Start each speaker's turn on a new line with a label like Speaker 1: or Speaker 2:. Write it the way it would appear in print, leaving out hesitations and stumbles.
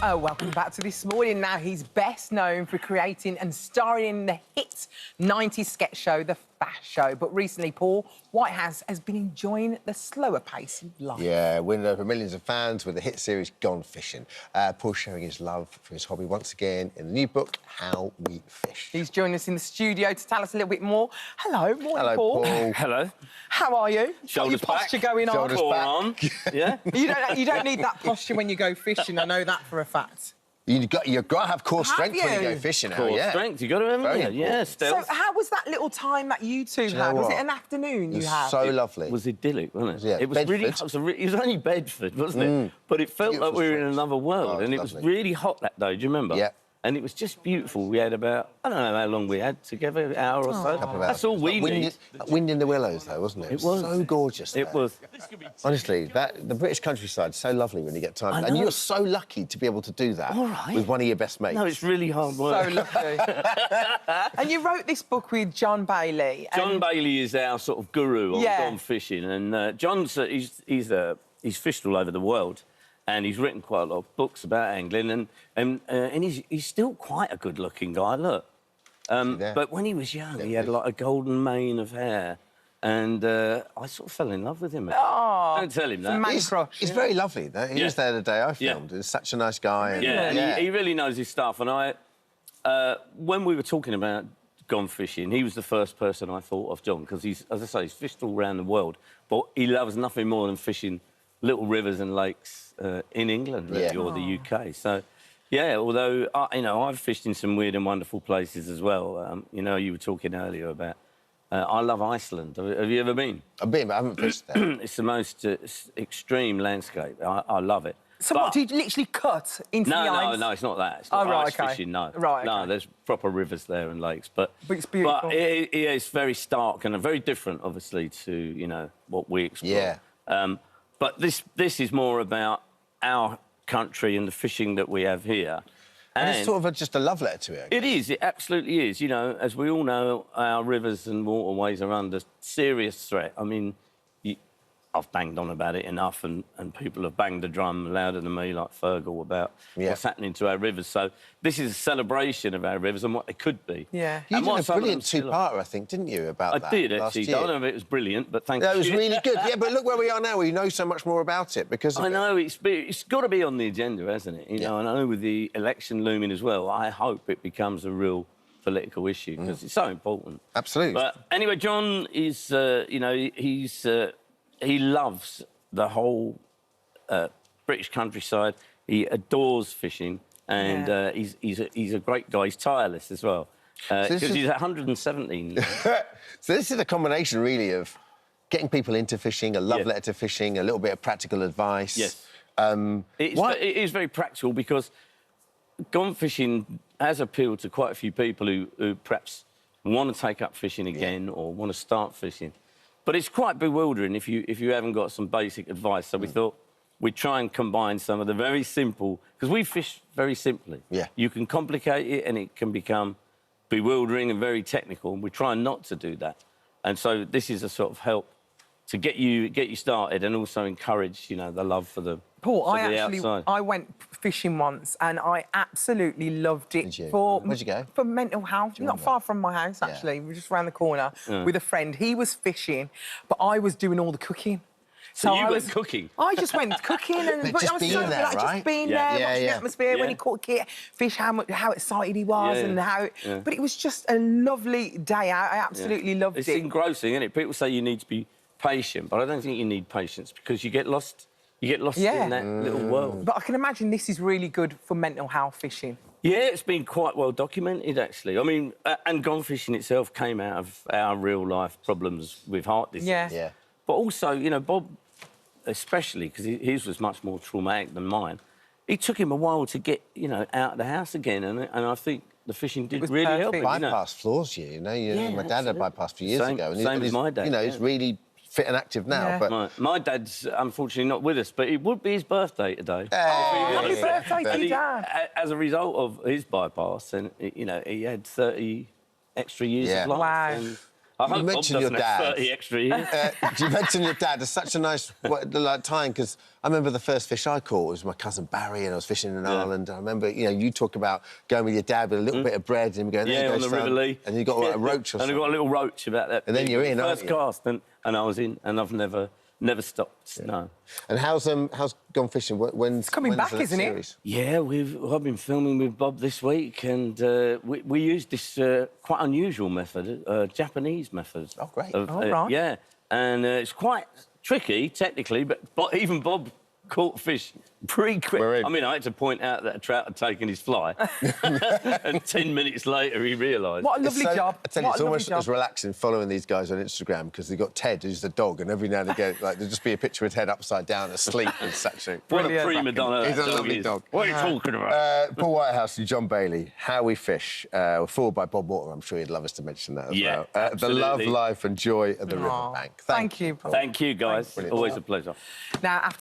Speaker 1: Oh, welcome back to This Morning. Now, he's best known for creating and starring in the hit 90s sketch show, The Fast Show. But recently, Paul Whitehouse has been enjoying the slower pace of life.
Speaker 2: Yeah, winning over millions of fans with the hit series Gone Fishing. Paul sharing his love for his hobby once again in the new book, How We Fish.
Speaker 1: He's joined us in the studio to tell us a little bit more. Hello, morning,
Speaker 2: Hello,
Speaker 1: Paul.
Speaker 3: Hello.
Speaker 1: How are you?
Speaker 3: Shoulders
Speaker 1: Got your posture
Speaker 3: back.
Speaker 1: going on.
Speaker 2: Shoulders
Speaker 3: Core
Speaker 2: back.
Speaker 3: on. Yeah.
Speaker 1: You don't need that posture when you go fishing. I know that for a fact.
Speaker 2: You've got to have core strength when you
Speaker 1: you?
Speaker 2: go fishing now,
Speaker 3: Core
Speaker 2: yeah.
Speaker 3: strength, you got to remember.
Speaker 2: Very
Speaker 3: Yeah,
Speaker 2: important.
Speaker 3: stealth.
Speaker 1: So, how was that little time that you two
Speaker 2: you know
Speaker 1: had? Was
Speaker 2: what?
Speaker 1: it an afternoon
Speaker 2: It
Speaker 1: you
Speaker 2: was
Speaker 1: had?
Speaker 2: so lovely.
Speaker 3: It was idyllic, wasn't it?
Speaker 2: Yeah,
Speaker 3: it was really.
Speaker 2: Bedford.
Speaker 3: It was only Bedford, wasn't it? But it felt like we were in
Speaker 2: Beautiful
Speaker 3: another world,
Speaker 2: Oh,
Speaker 3: and it
Speaker 2: lovely.
Speaker 3: was really hot that day. Do you remember?
Speaker 2: Yeah.
Speaker 3: And it was just beautiful. We had about, I don't know how long we had together, an hour or so.
Speaker 2: Couple of
Speaker 3: That's
Speaker 2: hours.
Speaker 3: all we need.
Speaker 2: Wind in the willows, though, wasn't it?
Speaker 3: It was.
Speaker 2: So gorgeous.
Speaker 3: It
Speaker 2: there.
Speaker 3: was.
Speaker 2: Honestly, the British countryside is so lovely when you get time.
Speaker 3: I
Speaker 2: And
Speaker 3: know.
Speaker 2: you're so lucky to be able to do that
Speaker 3: All right.
Speaker 2: with one of your best mates.
Speaker 3: No, it's really hard work.
Speaker 1: So lucky. And you wrote this book with John Bailey.
Speaker 3: John Bailey is our sort of guru on
Speaker 1: Yeah.
Speaker 3: gone fishing, and John's he's fished all over the world, and he's written quite a lot of books about angling, and he's still quite a good-looking guy. Look,
Speaker 2: Yeah.
Speaker 3: but when he was young, he had like a golden mane of hair, and I sort of fell in love with him.
Speaker 1: Oh,
Speaker 3: Don't tell him
Speaker 1: it's a
Speaker 3: that.
Speaker 1: man
Speaker 2: He's
Speaker 1: crush.
Speaker 2: he's very lovely. Though. He
Speaker 3: Yeah.
Speaker 2: was there the day I
Speaker 3: Yeah.
Speaker 2: filmed. He's such a nice guy. and-
Speaker 3: Yeah, and he really knows his stuff. And when we were talking about gone fishing, he was the first person I thought of, John, because he's, as I say, he's fished all around the world, but he loves nothing more than fishing little rivers and lakes in England, really,
Speaker 2: Yeah.
Speaker 3: or the UK. So, yeah, although I've fished in some weird and wonderful places as well. You were talking earlier about. I love Iceland. Have you ever been?
Speaker 2: I've been, but I haven't fished there.
Speaker 3: It's the most extreme landscape. I love it.
Speaker 1: So
Speaker 3: But-
Speaker 1: what, did you literally cut into the ice?
Speaker 3: No, it's not that. It's not
Speaker 1: Oh, right,
Speaker 3: ice
Speaker 1: OK.
Speaker 3: fishing, no.
Speaker 1: Right,
Speaker 3: No,
Speaker 1: OK.
Speaker 3: there's proper rivers there and lakes. But
Speaker 1: it's beautiful.
Speaker 3: But it's very stark and very different, obviously, to, what we explore.
Speaker 2: Yeah.
Speaker 3: But this is more about our country and the fishing that we have here.
Speaker 2: And it's sort of just a love letter to it. I guess.
Speaker 3: It is, it absolutely is. As we all know, our rivers and waterways are under serious threat. I mean, I've banged on about it enough, and people have banged the drum louder than me, like Fergal, about what's happening to our rivers. So this is a celebration of our rivers and what they could be.
Speaker 1: Yeah.
Speaker 2: You
Speaker 3: And
Speaker 2: did
Speaker 3: what
Speaker 2: a
Speaker 3: some of them
Speaker 2: brilliant
Speaker 3: still are.
Speaker 2: two-parter, I think, didn't you, about that
Speaker 3: I did,
Speaker 2: last
Speaker 3: actually.
Speaker 2: year?
Speaker 3: I don't know if it was brilliant, but thank you.
Speaker 2: No, it was really good. Yeah, but look where we are now. We know so much more about it because of
Speaker 3: I
Speaker 2: it.
Speaker 3: know, it's got to be on the agenda, hasn't it? And I know with the election looming as well, I hope it becomes a real political issue because it's so important.
Speaker 2: Absolutely.
Speaker 3: But anyway, John is, he loves the whole British countryside. He adores fishing, and he's a great guy. He's tireless as well because he's 117.
Speaker 2: So this is a combination, really, of getting people into fishing, a love letter to fishing, a little bit of practical advice.
Speaker 3: Yes.
Speaker 2: What?
Speaker 3: It is very practical because gone fishing has appealed to quite a few people who perhaps want to take up fishing again or want to start fishing. But it's quite bewildering if you haven't got some basic advice. So we thought we'd try and combine some of the very simple... Because we fish very simply.
Speaker 2: Yeah.
Speaker 3: You can complicate it and it can become bewildering and very technical, and we try not to do that. And so this is a sort of help to get you started and also encourage, the love for the
Speaker 1: Paul,
Speaker 3: for the outside.
Speaker 1: I went fishing once and I absolutely loved it.
Speaker 2: Did you?
Speaker 1: For,
Speaker 2: Where'd you go?
Speaker 1: For mental health. Not far from my house, actually. We're just around the corner with a friend. He was fishing, but I was doing all the cooking.
Speaker 3: So you
Speaker 1: I
Speaker 3: went cooking?
Speaker 1: I just went cooking and
Speaker 2: Just
Speaker 1: I was
Speaker 2: being
Speaker 1: so
Speaker 2: there,
Speaker 1: good.
Speaker 2: right?
Speaker 1: Just being
Speaker 3: Yeah.
Speaker 1: there, watching the atmosphere when
Speaker 3: Yeah.
Speaker 1: he caught fish, how excited he was
Speaker 3: Yeah,
Speaker 1: and
Speaker 3: yeah.
Speaker 1: how...
Speaker 3: Yeah.
Speaker 1: But it was just a lovely day out. I absolutely loved
Speaker 3: It's
Speaker 1: it.
Speaker 3: engrossing, isn't it? People say you need to be patient, but I don't think you need patience because you get lost. You get lost
Speaker 1: Yeah.
Speaker 3: in that little world.
Speaker 1: But I can imagine this is really good for mental health fishing.
Speaker 3: Yeah, it's been quite well documented, actually. I mean, and gone fishing itself came out of our real-life problems with heart disease.
Speaker 1: Yeah.
Speaker 2: Yeah.
Speaker 3: But also, Bob, especially, because his was much more traumatic than mine, it took him a while to get, out of the house again, and I think the fishing did
Speaker 1: was
Speaker 3: really help
Speaker 1: perfect.
Speaker 3: him.
Speaker 2: Bypass floors you, my dad had
Speaker 3: absolutely.
Speaker 2: bypassed a few years
Speaker 3: Same-
Speaker 2: ago.
Speaker 3: same as my dad,
Speaker 2: He's really fit and active now,
Speaker 1: Yeah.
Speaker 2: but...
Speaker 3: My dad's unfortunately not with us, but it would be his birthday today.
Speaker 1: Happy birthday to
Speaker 3: And
Speaker 1: your dad.
Speaker 3: as a result of his bypass, and he had 30 extra years
Speaker 2: Yeah.
Speaker 3: of life.
Speaker 1: Wow.
Speaker 3: And I hope Bob
Speaker 2: mentioned your
Speaker 3: doesn't have
Speaker 2: dad.
Speaker 3: 30 extra years.
Speaker 2: You mentioned your dad. It's such a nice time because I remember the first fish I caught was my cousin Barry, and I was fishing in Ireland. I remember, you talk about going with your dad with a little bit of bread and going, there you go,
Speaker 3: on the
Speaker 2: son.
Speaker 3: River Lee.
Speaker 2: And you got like, a roach or something.
Speaker 3: And I got a little roach about that.
Speaker 2: And then you're in, aren't
Speaker 3: first
Speaker 2: you?
Speaker 3: cast, and I was in, and I've never stopped. No.
Speaker 2: And how's Gone Fishing? When's
Speaker 1: coming back,
Speaker 2: the next
Speaker 1: isn't it?
Speaker 2: series?
Speaker 3: Yeah, I've been filming with Bob this week, and we used this quite unusual method, Japanese method.
Speaker 2: Oh, great.
Speaker 1: Right.
Speaker 3: Yeah, and it's quite tricky technically, but even Bob caught fish pretty quick.
Speaker 2: We're in.
Speaker 3: I mean, I had to point out that a trout had taken his fly, and 10 minutes later he realised.
Speaker 1: What a lovely job.
Speaker 2: I tell you,
Speaker 1: What
Speaker 2: it's
Speaker 1: a lovely
Speaker 2: almost
Speaker 1: job.
Speaker 2: as relaxing following these guys on Instagram because they've got Ted, who's the dog, and every now and again, like, there'll just be a picture of Ted upside down asleep and such a...
Speaker 3: What a
Speaker 1: Brilliant.
Speaker 3: prima donna
Speaker 2: He's
Speaker 3: that
Speaker 2: a lovely
Speaker 3: is.
Speaker 2: dog.
Speaker 3: What are you talking about?
Speaker 2: Paul Whitehouse and John Bailey, How We Fish, were forward by Bob Water. I'm sure you'd love us to mention that as
Speaker 3: Yeah,
Speaker 2: well. The love,
Speaker 3: absolutely.
Speaker 2: life and joy of the
Speaker 1: Aw,
Speaker 2: riverbank.
Speaker 1: thank you, Paul.
Speaker 3: Thank you, guys.
Speaker 2: Brilliant.
Speaker 3: Always a pleasure.
Speaker 1: Now, after